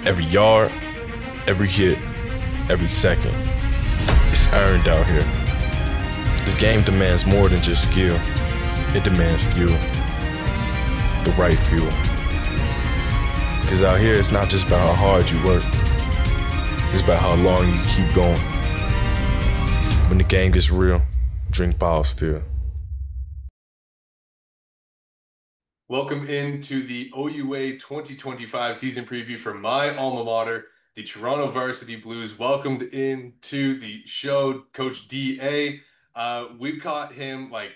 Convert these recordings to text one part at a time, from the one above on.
Every yard, every hit, every second. It's earned out here. This game demands more than just skill. It demands fuel. The right fuel. Because out here, it's not just about how hard you work. It's about how long you keep going. When the game gets real, drink bottle still. Welcome into the OUA 2025 season preview for my alma mater, the Toronto Varsity Blues. Welcomed into the show, Coach DA. We've caught him like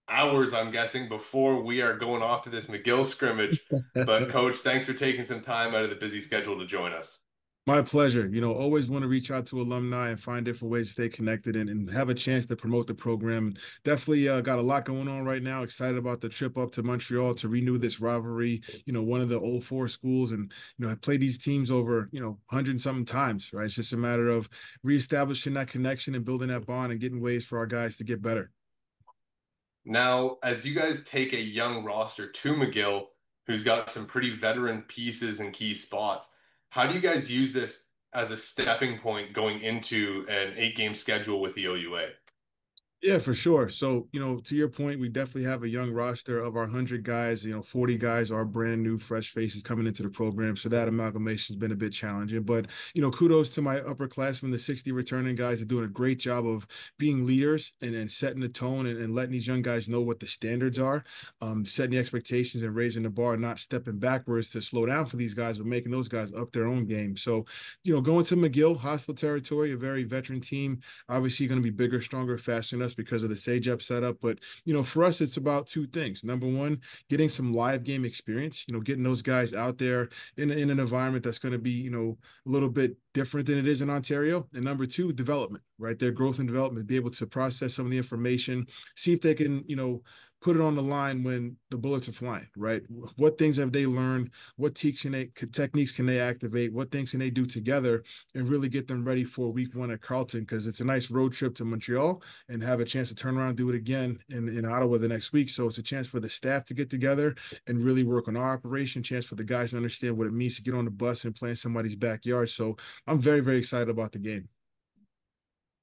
hours, I'm guessing, before we are going off to this McGill scrimmage. But Coach, thanks for taking some time out of the busy schedule to join us. My pleasure. Always want to reach out to alumni and find different ways to stay connected and have a chance to promote the program. Definitely got a lot going on right now. Excited about the trip up to Montreal to renew this rivalry. One of the old four schools, and I played these teams over 100 and something times. Right, it's just a matter of reestablishing that connection and building that bond and getting ways for our guys to get better. Now, as you guys take a young roster to McGill, who's got some pretty veteran pieces and key spots, how do you guys use this as a stepping point going into an 8-game schedule with the OUA? Yeah, for sure. So, to your point, we definitely have a young roster of our 100 guys. 40 guys are brand new, fresh faces coming into the program. So that amalgamation has been a bit challenging. But, kudos to my upperclassmen, the 60 returning guys are doing a great job of being leaders and setting the tone and letting these young guys know what the standards are, setting the expectations and raising the bar, not stepping backwards to slow down for these guys, but making those guys up their own game. So, going to McGill, hostile territory, a very veteran team, obviously going to be bigger, stronger, faster than us because of the SageUp setup. But, for us, it's about two things. Number one, getting some live game experience, getting those guys out there in an environment that's going to be, a little bit different than it is in Ontario. And number two, development, right? Their growth and development, be able to process some of the information, see if they can, put it on the line when the bullets are flying, right? What things have they learned? What techniques can they activate? What things can they do together and really get them ready for week one at Carleton? Because it's a nice road trip to Montreal and have a chance to turn around and do it again in Ottawa the next week. So it's a chance for the staff to get together and really work on our operation, chance for the guys to understand what it means to get on the bus and play in somebody's backyard. So I'm very, very excited about the game.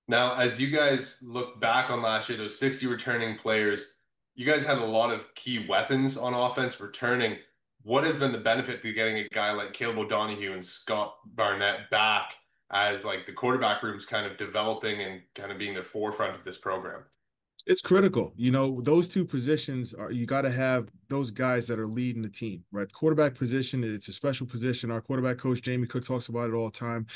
Now, as you guys look back on last year, those 60 returning players, you guys had a lot of key weapons on offense returning. What has been the benefit to getting a guy like Caleb O'Donoghue and Scott Barnett back as like the quarterback room's kind of developing and kind of being the forefront of this program? It's critical. Those two positions you got to have those guys that are leading the team, right? The quarterback position, it's a special position. Our quarterback coach, Jamie Cook, talks about it all the time.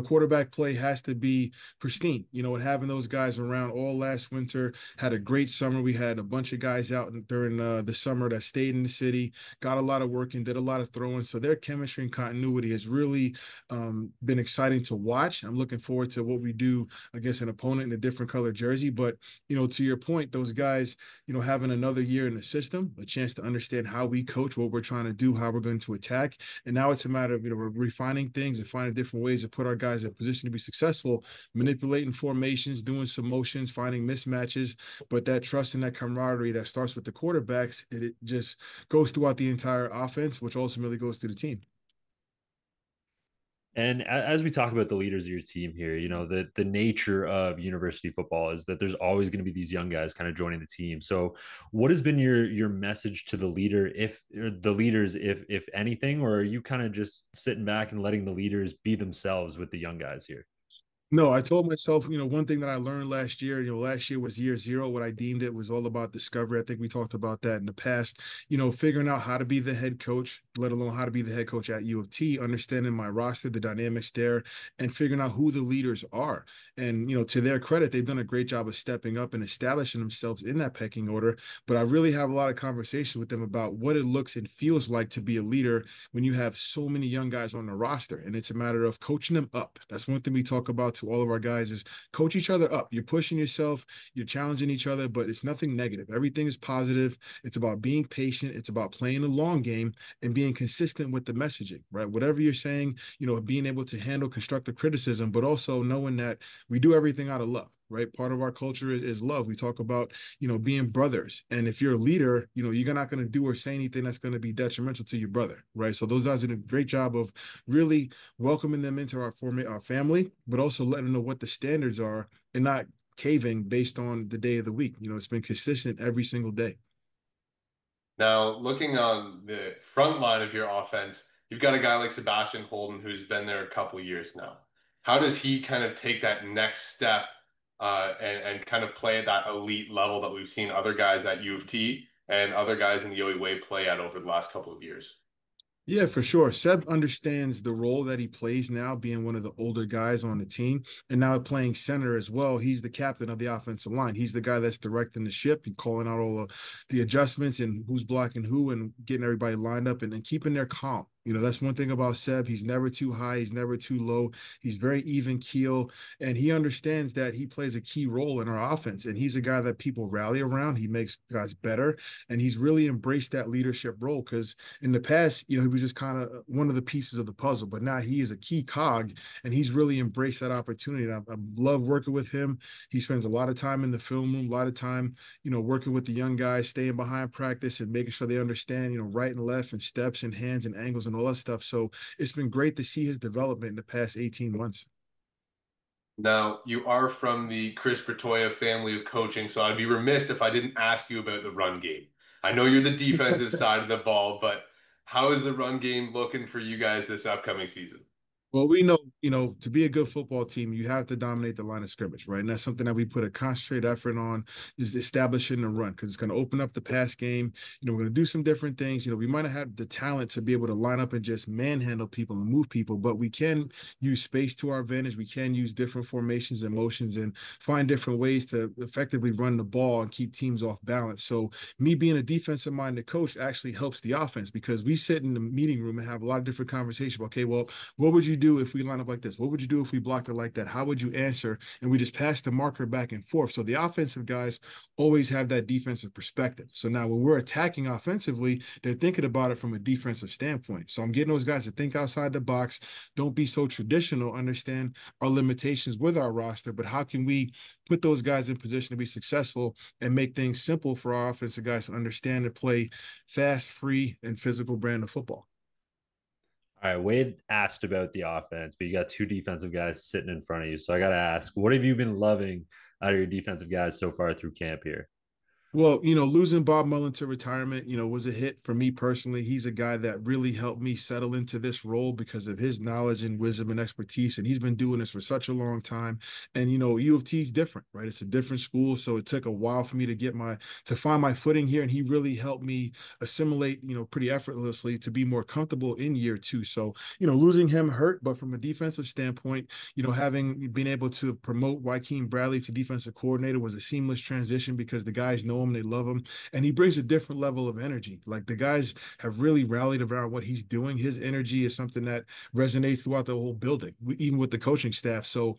Quarterback play has to be pristine, and having those guys around all last winter, had a great summer. We had a bunch of guys out during the summer that stayed in the city, got a lot of work and did a lot of throwing. So their chemistry and continuity has really been exciting to watch. I'm looking forward to what we do against an opponent in a different color jersey. But, to your point, those guys, having another year in the system, a chance to understand how we coach, what we're trying to do, how we're going to attack. And now it's a matter of, we're refining things and finding different ways to put our guys in a position to be successful, manipulating formations, doing some motions, finding mismatches. But that trust and that camaraderie that starts with the quarterbacks, it just goes throughout the entire offense, which ultimately goes to the team. And as we talk about the leaders of your team here, the nature of university football is that there's always going to be these young guys kind of joining the team. So, what has been your message to the leaders, if anything, or are you kind of just sitting back and letting the leaders be themselves with the young guys here? No, I told myself, one thing that I learned last year, last year was year zero. What I deemed it was all about discovery. I think we talked about that in the past, figuring out how to be the head coach, let alone how to be the head coach at U of T, understanding my roster, the dynamics there, and figuring out who the leaders are. And, to their credit, they've done a great job of stepping up and establishing themselves in that pecking order. But I really have a lot of conversations with them about what it looks and feels like to be a leader when you have so many young guys on the roster. And it's a matter of coaching them up. That's one thing we talk about to all of our guys is coach each other up. You're pushing yourself, you're challenging each other, but it's nothing negative. Everything is positive. It's about being patient. It's about playing the long game and being consistent with the messaging, right? Whatever you're saying, being able to handle constructive criticism, but also knowing that we do everything out of love. right? Part of our culture is love. We talk about, being brothers. And if you're a leader, you're not going to do or say anything that's going to be detrimental to your brother, right? So those guys did a great job of really welcoming them into our family, but also letting them know what the standards are and not caving based on the day of the week. It's been consistent every single day. Now, looking on the front line of your offense, you've got a guy like Sebastian Holden who's been there a couple years now. How does he kind of take that next step and kind of play at that elite level that we've seen other guys at U of T and other guys in the OUA play at over the last couple of years? Yeah, for sure. Seb understands the role that he plays now, being one of the older guys on the team, and now playing center as well. He's the captain of the offensive line. He's the guy that's directing the ship and calling out all the adjustments and who's blocking who and getting everybody lined up and keeping their calm. That's one thing about Seb. He's never too high. He's never too low. He's very even keel, and he understands that he plays a key role in our offense. And he's a guy that people rally around. He makes guys better, and he's really embraced that leadership role because in the past, he was just kind of one of the pieces of the puzzle, but now he is a key cog and he's really embraced that opportunity. And I love working with him. He spends a lot of time in the film room, a lot of time, working with the young guys, staying behind practice and making sure they understand, right and left and steps and hands and angles and all that stuff. So it's been great to see his development in the past 18 months. Now, you are from the Chris Bertoia family of coaching, so I'd be remiss if I didn't ask you about the run game. I know you're the defensive side of the ball, but how is the run game looking for you guys this upcoming season? Well, we know, to be a good football team, you have to dominate the line of scrimmage, right? And that's something that we put a concentrated effort on is establishing the run because it's going to open up the pass game. We're going to do some different things. We might not have the talent to be able to line up and just manhandle people and move people, but we can use space to our advantage. We can use different formations and motions and find different ways to effectively run the ball and keep teams off balance. So me being a defensive-minded coach actually helps the offense because we sit in the meeting room and have a lot of different conversations about, okay, well, what would you do if we line up like this? What would you do if we blocked it like that? How would you answer? And we just pass the marker back and forth. So the offensive guys always have that defensive perspective. So now when we're attacking offensively, they're thinking about it from a defensive standpoint. So I'm getting those guys to think outside the box. Don't be so traditional. Understand our limitations with our roster, but how can we put those guys in position to be successful and make things simple for our offensive guys to understand and play fast, free, and physical brand of football? All right, Wade asked about the offense, but you got two defensive guys sitting in front of you. So I got to ask, what have you been loving out of your defensive guys so far through camp here? Well, losing Bob Mullen to retirement, was a hit for me personally. He's a guy that really helped me settle into this role because of his knowledge and wisdom and expertise. And he's been doing this for such a long time. And, U of T is different, right? It's a different school. So it took a while for me to find my footing here. And he really helped me assimilate, pretty effortlessly to be more comfortable in year two. So, losing him hurt, but from a defensive standpoint, having been able to promote Joaquin Bradley to defensive coordinator was a seamless transition because the guys know him, they love him, and he brings a different level of energy. Like the guys have really rallied around what he's doing. His energy is something that resonates throughout the whole building, even with the coaching staff. So,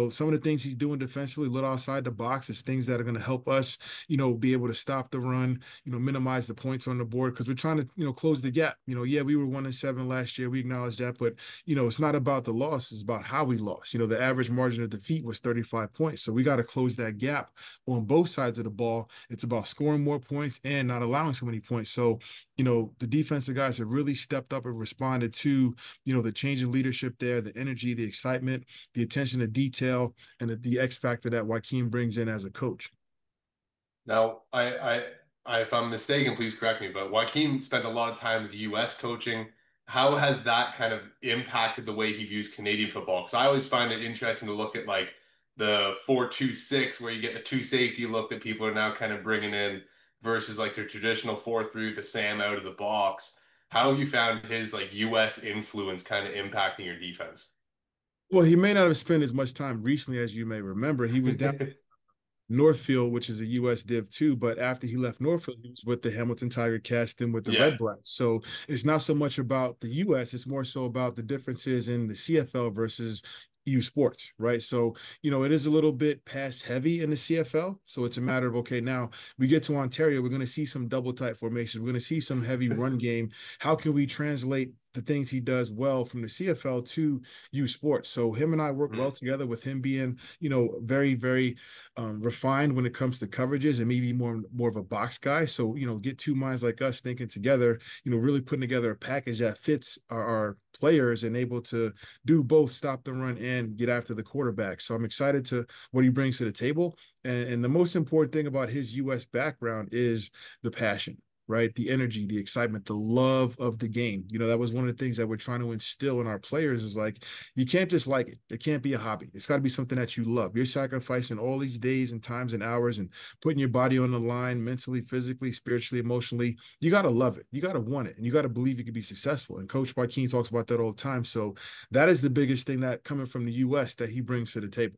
some of the things he's doing defensively, a little outside the box, is things that are going to help us, be able to stop the run, minimize the points on the board because we're trying to, close the gap. Yeah, we were 1-7 last year. We acknowledge that, but it's not about the loss; it's about how we lost. The average margin of defeat was 35 points, so we got to close that gap on both sides of the ball. It's about scoring more points and not allowing so many points. So, the defensive guys have really stepped up and responded to, the change in leadership there, the energy, the excitement, the attention to detail, and the X factor that Joaquin brings in as a coach. Now, if I'm mistaken, please correct me, but Joaquin spent a lot of time in the U.S. coaching. How has that kind of impacted the way he views Canadian football? Because I always find it interesting to look at like the 4-2-6, where you get the two safety look that people are now kind of bringing in versus like the traditional 4-3, the Sam out of the box. How have you found his like U.S. influence kind of impacting your defense? Well, he may not have spent as much time recently as you may remember. He was down Northfield, which is a U.S. Div 2, but after he left Northfield, he was with the Hamilton Tiger Cats and with the Yeah. Red Blacks. So it's not so much about the U.S., it's more so about the differences in the CFL versus U Sports, right? So, it is a little bit pass heavy in the CFL. So it's a matter of, okay, now we get to Ontario, we're going to see some double tight formations. We're going to see some heavy run game. How can we translate the things he does well from the CFL to U Sports. So him and I work well together, with him being, very, very refined when it comes to coverages, and maybe more of a box guy. So, get two minds like us thinking together, really putting together a package that fits our players and able to do both stop the run and get after the quarterback. So I'm excited to what he brings to the table. And the most important thing about his U.S. background is the passion, right? The energy, the excitement, the love of the game. That was one of the things that we're trying to instill in our players, is like, you can't just like it. It can't be a hobby. It's got to be something that you love. You're sacrificing all these days and times and hours and putting your body on the line mentally, physically, spiritually, emotionally. You got to love it. You got to want it. And you got to believe you can be successful. And Coach Joaquin talks about that all the time. So that is the biggest thing that coming from the U.S. that he brings to the table.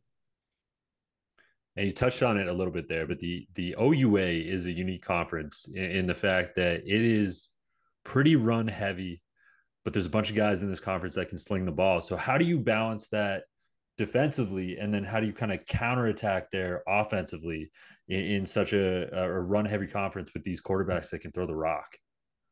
And you touched on it a little bit there, but the OUA is a unique conference in the fact that it is pretty run heavy, but there's a bunch of guys in this conference that can sling the ball. So how do you balance that defensively, and then how do you kind of counterattack there offensively in such a run heavy conference with these quarterbacks that can throw the rock?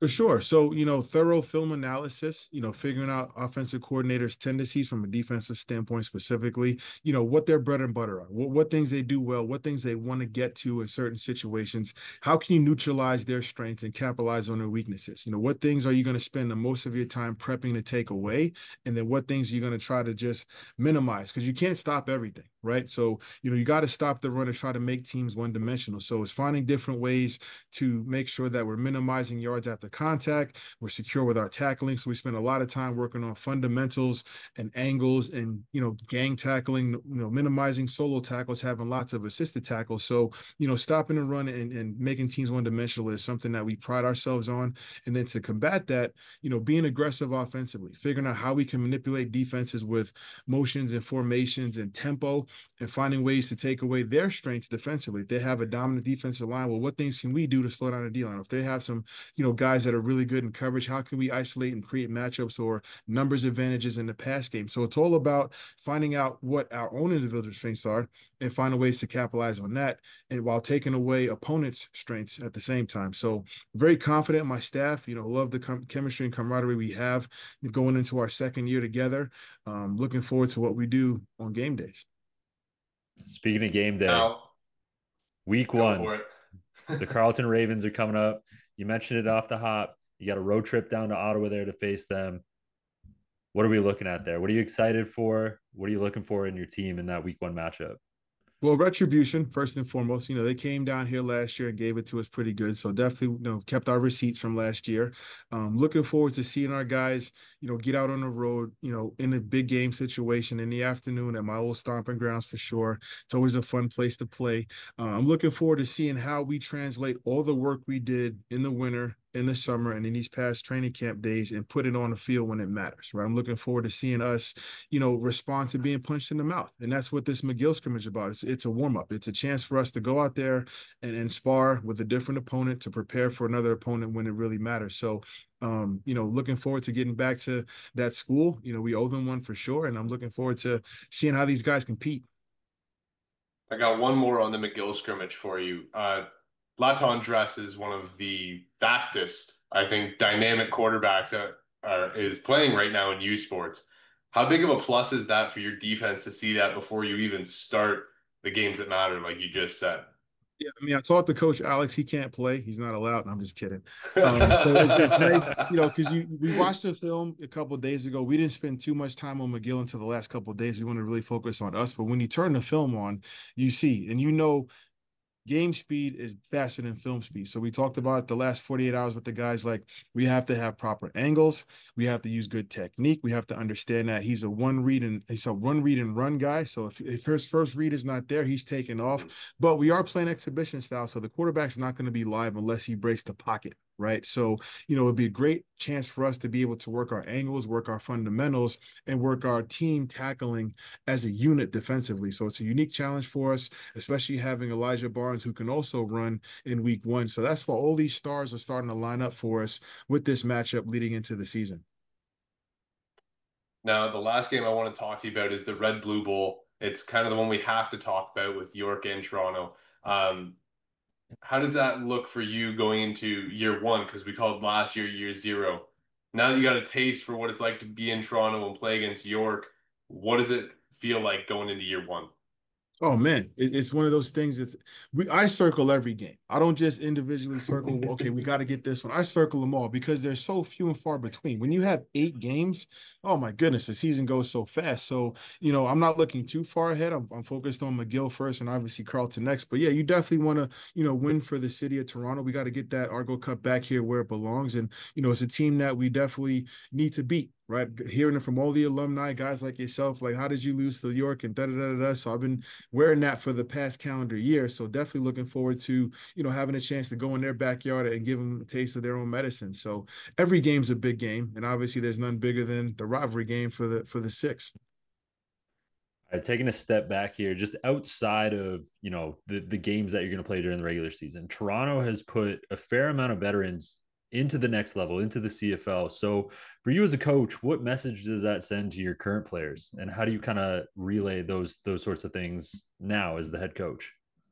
For sure. So, thorough film analysis, figuring out offensive coordinators' tendencies from a defensive standpoint specifically, what their bread and butter are, what things they do well, what things they want to get to in certain situations. How can you neutralize their strengths and capitalize on their weaknesses? What things are you going to spend the most of your time prepping to take away? And then what things are you going to try to just minimize? Because you can't stop everything, right? So, you got to stop the run and try to make teams one-dimensional. So it's finding different ways to make sure that we're minimizing yards after contact, we're secure with our tackling. So we spend a lot of time working on fundamentals and angles and, gang tackling, minimizing solo tackles, having lots of assisted tackles. So, stopping and run and making teams one-dimensional is something that we pride ourselves on. And then to combat that, being aggressive offensively, figuring out how we can manipulate defenses with motions and formations and tempo, and finding ways to take away their strengths defensively. If they have a dominant defensive line, well, what things can we do to slow down the D-line? If they have some, guys that are really good in coverage, how can we isolate and create matchups or numbers advantages in the pass game? So it's all about finding out what our own individual strengths are and finding ways to capitalize on that, and while taking away opponents' strengths at the same time. So very confident in my staff, love the chemistry and camaraderie we have going into our second year together. Looking forward to what we do on game days. Speaking of game day, Now, week go one, for it. the Carleton Ravens are coming up. You mentioned it off the hop. You got a road trip down to Ottawa there to face them. What are we looking at there? What are you excited for? What are you looking for in your team in that week one matchup? Well, retribution, first and foremost. They came down here last year and gave it to us pretty good. So definitely, kept our receipts from last year. Looking forward to seeing our guys, get out on the road, in a big game situation in the afternoon at my old stomping grounds for sure. It's always a fun place to play. I'm looking forward to seeing how we translate all the work we did in the winter, in the summer, and in these past training camp days, and put it on the field when it matters, right? I'm looking forward to seeing us, respond to being punched in the mouth. And that's what this McGill scrimmage is about. It's a warm-up. It's a chance for us to go out there and spar with a different opponent to prepare for another opponent when it really matters. So, looking forward to getting back to that school. We owe them one for sure. And I'm looking forward to seeing how these guys compete. I got one more on the McGill scrimmage for you. Laton Dress is one of the fastest, I think, dynamic quarterbacks that is playing right now in U Sports. How big of a plus is that for your defense to see that before you even start the games that matter, like you just said? Yeah, I mean, I talked to Coach Alex. He can't play. He's not allowed. And I'm just kidding. So it's nice, because we watched the film a couple of days ago. We didn't spend too much time on McGill until the last couple of days. We want to really focus on us. But when you turn the film on, you see, and game speed is faster than film speed. So we talked about the last 48 hours with the guys, like we have to have proper angles. We have to use good technique. We have to understand that he's a one read and run guy. So if his first read is not there, he's taking off. But we are playing exhibition style. So the quarterback's not going to be live unless he breaks the pocket. Right. So, it'd be a great chance for us to be able to work our angles, work our fundamentals, and work our team tackling as a unit defensively. So it's a unique challenge for us, especially having Elijah Barnes, who can also run in week one. So that's why all these stars are starting to line up for us with this matchup leading into the season. Now, the last game I want to talk to you about is the Red Blue Bowl. It's kind of the one we have to talk about with York and Toronto. How does that look for you going into year one? Because we called last year 0. Now that you got a taste for what it's like to be in Toronto and play against York, what does it feel like going into year one? Oh man, it's one of those things. I circle every game. I don't just individually circle. Okay, we got to get this one. I circle them all because they're so few and far between. When you have 8 games, oh my goodness, the season goes so fast. So I'm not looking too far ahead. I'm focused on McGill first, and obviously Carleton next. But yeah, you definitely want to win for the city of Toronto. We got to get that Argo Cup back here where it belongs, and it's a team that we definitely need to beat. Right, hearing it from all the alumni, guys like yourself, like how did you lose to York and da da da da. So I've been wearing that for the past calendar year. So definitely looking forward to, having a chance to go in their backyard and give them a taste of their own medicine. So every game's a big game. And obviously there's none bigger than the rivalry game for the six. All right, taking a step back here, just outside of the games that you're going to play during the regular season, Toronto has put a fair amount of veterans into the next level, into the CFL. So for you as a coach, what message does that send to your current players, and how do you kind of relay those sorts of things now as the head coach?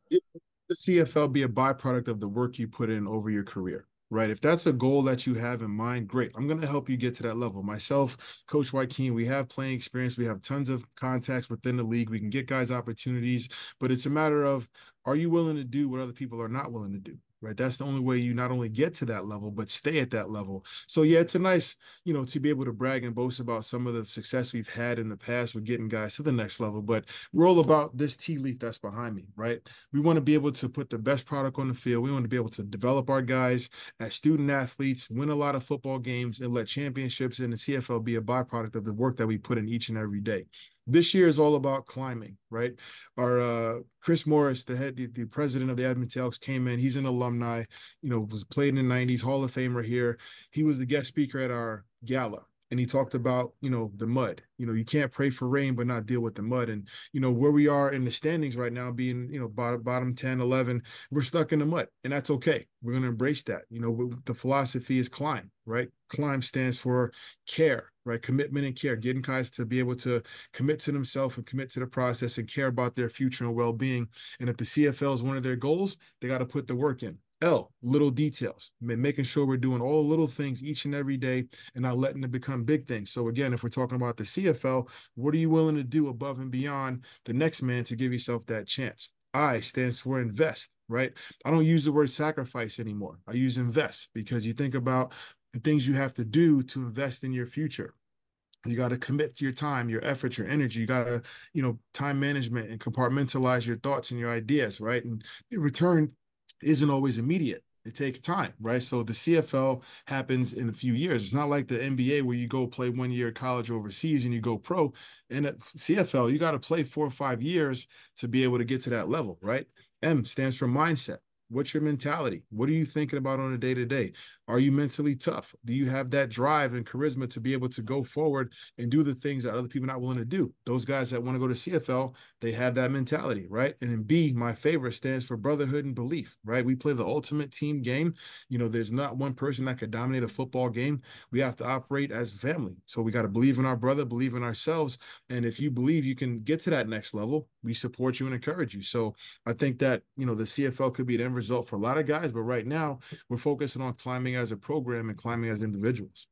The CFL be a byproduct of the work you put in over your career. Right. If that's a goal that you have in mind, great. I'm going to help you get to that level. Myself, Coach Joaquin, we have playing experience. We have tons of contacts within the league. We can get guys opportunities, but it's a matter of, are you willing to do what other people are not willing to do? Right. That's the only way you not only get to that level, but stay at that level. So yeah, it's a nice, to be able to brag and boast about some of the success we've had in the past with getting guys to the next level. But we're all about this tea leaf that's behind me, right? We want to be able to put the best product on the field. We want to be able to develop our guys as student athletes, win a lot of football games, and let championships in the CFL be a byproduct of the work that we put in each and every day. This year is all about climbing, right? Our Chris Morris, the president of the Edmonton Elks, came in. He's an alumni, was played in the 90s, Hall of Famer here. He was the guest speaker at our gala. And he talked about, the mud. You can't pray for rain, but not deal with the mud. And, where we are in the standings right now, being, bottom 10, 11, we're stuck in the mud. And that's okay. We're going to embrace that. The philosophy is climb, right? Climb stands for care, right? Commitment and care, getting guys to be able to commit to themselves and commit to the process and care about their future and well-being. And if the CFL is one of their goals, they got to put the work in. Little details, making sure we're doing all the little things each and every day and not letting it become big things. So again, if we're talking about the CFL, what are you willing to do above and beyond the next man to give yourself that chance? I stands for invest, right? I don't use the word sacrifice anymore. I use invest because you think about the things you have to do to invest in your future. You got to commit to your time, your effort, your energy. You got to, time management and compartmentalize your thoughts and your ideas, right? And the return isn't always immediate. It takes time, right? So the CFL happens in a few years. It's not like the NBA where you go play 1 year college overseas and you go pro. In at CFL, you got to play 4 or 5 years to be able to get to that level, right? M stands for mindset. What's your mentality? What are you thinking about on a day-to-day? Are you mentally tough? Do you have that drive and charisma to be able to go forward and do the things that other people are not willing to do? Those guys that want to go to CFL, they have that mentality, right? And then B, my favorite, stands for brotherhood and belief, right? We play the ultimate team game. There's not one person that could dominate a football game. We have to operate as family. So we got to believe in our brother, believe in ourselves. And if you believe you can get to that next level, we support you and encourage you. So I think that, the CFL could be an end result for a lot of guys, but right now we're focusing on climbing as a program and climbing as individuals.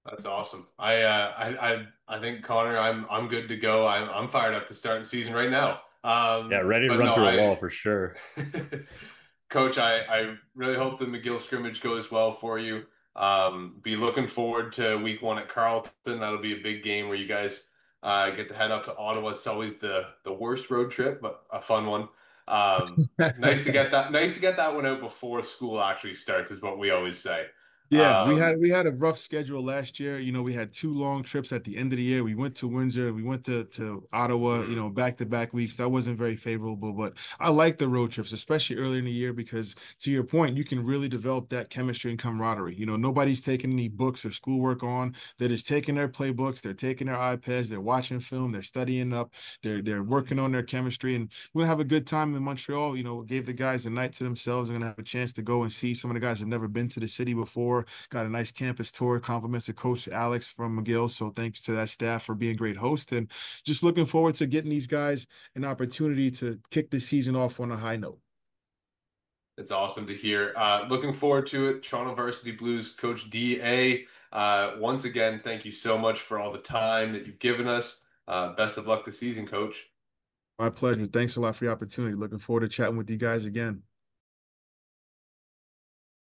That's awesome. I think Connor, I'm good to go. I'm fired up to start the season right now. Yeah, ready to But run no, through a wall for sure. Coach, I really hope the McGill scrimmage goes well for you. Be looking forward to week 1 at Carleton. That'll be a big game where you guys get to head up to Ottawa. It's always the worst road trip, but a fun one. Nice to get that. Nice to get that one out before school actually starts, is what we always say. Yeah, we Um, had we had a rough schedule last year. We had 2 long trips at the end of the year. We went to Windsor, we went to Ottawa, back-to-back weeks. That wasn't very favorable, but I like the road trips, especially early in the year, because to your point, you can really develop that chemistry and camaraderie. Nobody's taking any books or schoolwork on. They're just taking their playbooks, they're taking their iPads, they're watching film, they're studying up, they're working on their chemistry, and we're gonna have a good time in Montreal. Gave the guys a night to themselves. They're gonna have a chance to go and see some of the guys that have never been to the city before. Got a nice campus tour. Compliments to Coach Alex from McGill. So thanks to that staff for being great hosts. And just looking forward to getting these guys an opportunity to kick the season off on a high note. It's awesome to hear. Looking forward to it. Toronto Varsity Blues Coach DA. Once again, thank you so much for all the time that you've given us. Best of luck this season, Coach. My pleasure. Thanks a lot for the opportunity. Looking forward to chatting with you guys again.